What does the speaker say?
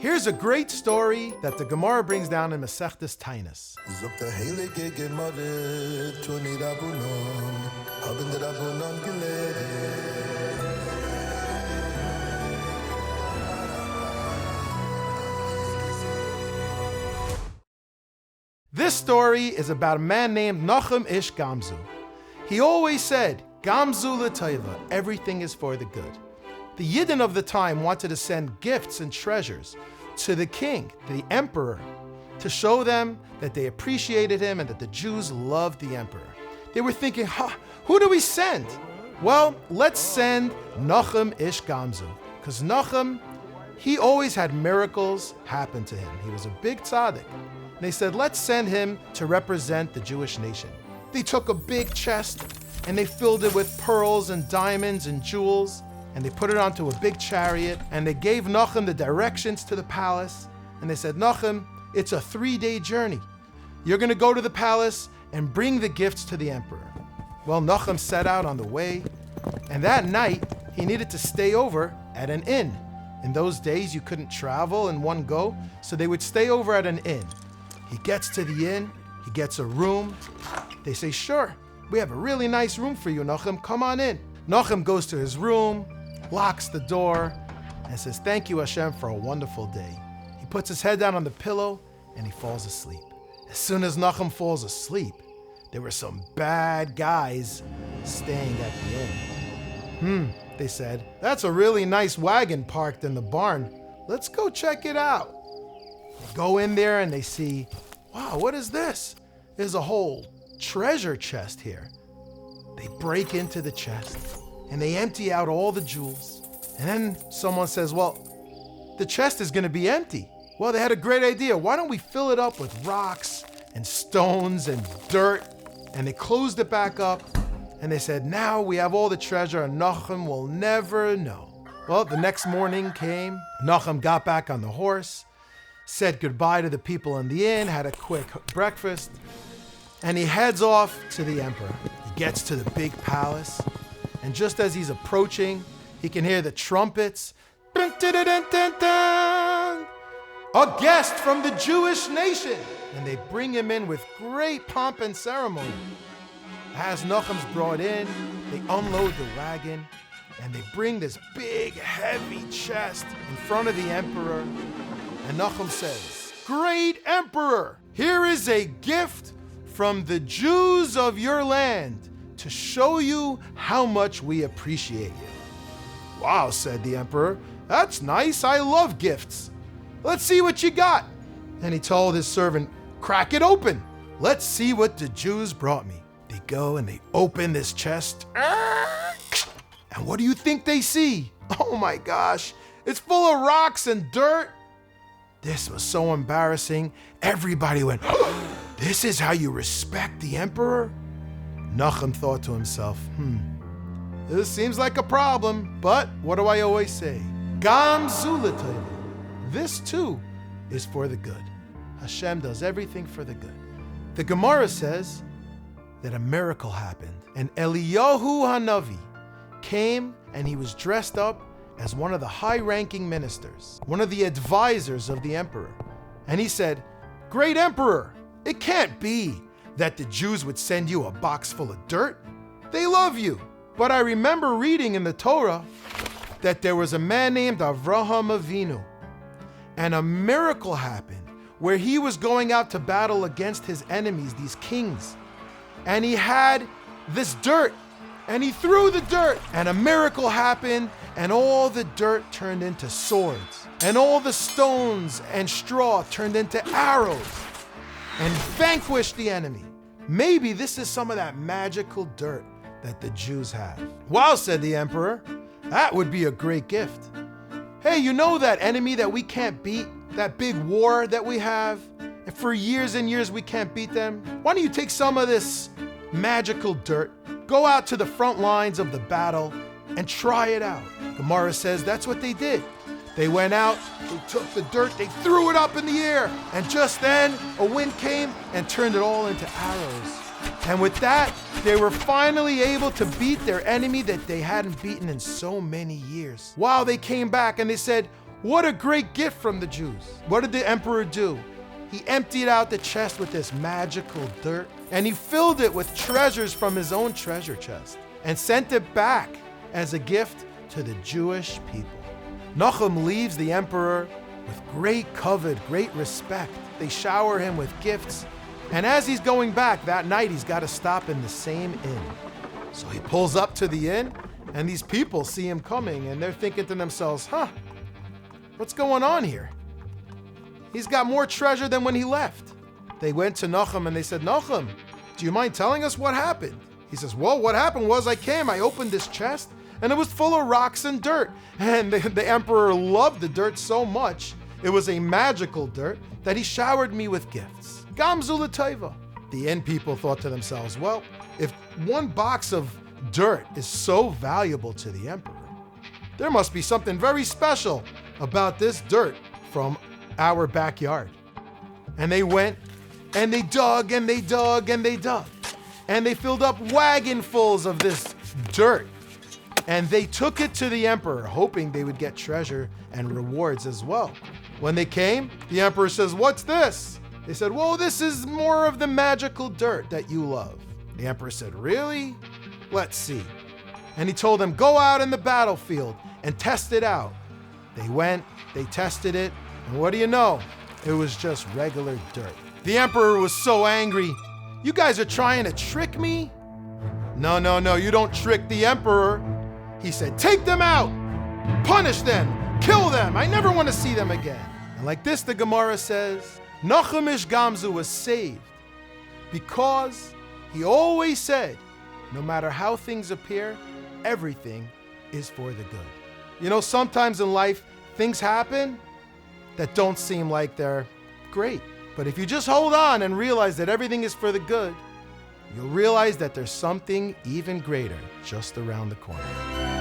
Here's a great story that the Gemara brings down in Masechtas Tainis. This story is about a man named Nachum ish Gamzu. He always said, Gamzu l'toiva, everything is for the good. The Yidden of the time wanted to send gifts and treasures to the king, the emperor, to show them that they appreciated him and that the Jews loved the emperor. They were thinking, who do we send? Well, let's send Nachum ish Gamzu, because Nachum, he always had miracles happen to him. He was a big tzaddik. And they said, let's send him to represent the Jewish nation. They took a big chest and they filled it with pearls and diamonds and jewels, and they put it onto a big chariot, and they gave Nachum the directions to the palace, and they said, Nachum, it's a 3-day journey. You're gonna go to the palace and bring the gifts to the emperor. Well, Nachum set out on the way, and that night, he needed to stay over at an inn. In those days, you couldn't travel in one go, so they would stay over at an inn. He gets to the inn, he gets a room. They say, sure, we have a really nice room for you, Nachum, come on in. Nachum goes to his room, locks the door, and says, thank you, Hashem, for a wonderful day. He puts his head down on the pillow, and he falls asleep. As soon as Nachum falls asleep, there were some bad guys staying at the inn. They said, that's a really nice wagon parked in the barn. Let's go check it out. They go in there and they see, wow, what is this? There's a whole treasure chest here. They break into the chest and they empty out all the jewels. And then someone says, well, the chest is gonna be empty. Well, they had a great idea. Why don't we fill it up with rocks and stones and dirt? And they closed it back up and they said, now we have all the treasure and Nachum will never know. Well, the next morning came, Nachum got back on the horse, said goodbye to the people in the inn, had a quick breakfast, and he heads off to the emperor. He gets to the big palace, and just as he's approaching, he can hear the trumpets. Dun, dun, dun, dun, dun, dun. A guest from the Jewish nation. And they bring him in with great pomp and ceremony. As Nachum's brought in, they unload the wagon, and they bring this big, heavy chest in front of the emperor. And Nachum says, great emperor, here is a gift from the Jews of your land to show you how much we appreciate you. Wow, said the emperor, that's nice, I love gifts. Let's see what you got. And he told his servant, crack it open. Let's see what the Jews brought me. They go and they open this chest. And what do you think they see? Oh my gosh, it's full of rocks and dirt. This was so embarrassing. Everybody went, this is how you respect the emperor? Nachum thought to himself, this seems like a problem, but what do I always say? Gamzu l'toiva. This too is for the good. Hashem does everything for the good. The Gemara says that a miracle happened, and Eliyahu Hanavi came and he was dressed up as one of the high-ranking ministers, one of the advisors of the emperor. And he said, great emperor, it can't be that the Jews would send you a box full of dirt. They love you. But I remember reading in the Torah that there was a man named Avraham Avinu, and a miracle happened where he was going out to battle against his enemies, these kings. And he had this dirt, and he threw the dirt, and a miracle happened, and all the dirt turned into swords, and all the stones and straw turned into arrows, and vanquished the enemy. Maybe this is some of that magical dirt that the Jews have. Wow, said the emperor, that would be a great gift. Hey, you know that enemy that we can't beat, that big war that we have, and for years and years we can't beat them? Why don't you take some of this magical dirt, go out to the front lines of the battle, and try it out? Gemara says that's what they did. They went out, they took the dirt, they threw it up in the air, and just then a wind came and turned it all into arrows. And with that, they were finally able to beat their enemy that they hadn't beaten in so many years. Wow, they came back and they said, What a great gift from the Jews. What did the emperor do? He emptied out the chest with this magical dirt, and he filled it with treasures from his own treasure chest and sent it back as a gift to the Jewish people. Nachum leaves the emperor with great kavod, great respect. They shower him with gifts, and as he's going back that night, he's got to stop in the same inn. So he pulls up to the inn, and these people see him coming, and they're thinking to themselves, what's going on here? He's got more treasure than when he left. They went to Nachum and they said, Nachum, do you mind telling us what happened? He says, well, what happened was I opened this chest, and it was full of rocks and dirt. And the emperor loved the dirt so much, it was a magical dirt, that he showered me with gifts. Gamzu l'toiva. The inn people thought to themselves, well, if one box of dirt is so valuable to the emperor, there must be something very special about this dirt from our backyard. And they went and they dug and they dug and they dug. And they filled up wagonfuls of this dirt. And they took it to the emperor, hoping they would get treasure and rewards as well. When they came, the emperor says, what's this? They said, well, this is more of the magical dirt that you love. The emperor said, really? Let's see. And he told them, go out in the battlefield and test it out. They went, they tested it, and what do you know? It was just regular dirt. The emperor was so angry. You guys are trying to trick me? No, you don't trick the emperor. He said, take them out, punish them, kill them. I never want to see them again. And like this, the Gemara says, Nachum ish Gamzu was saved because he always said, no matter how things appear, everything is for the good. You know, sometimes in life, things happen that don't seem like they're great. But if you just hold on and realize that everything is for the good, you'll realize that there's something even greater just around the corner.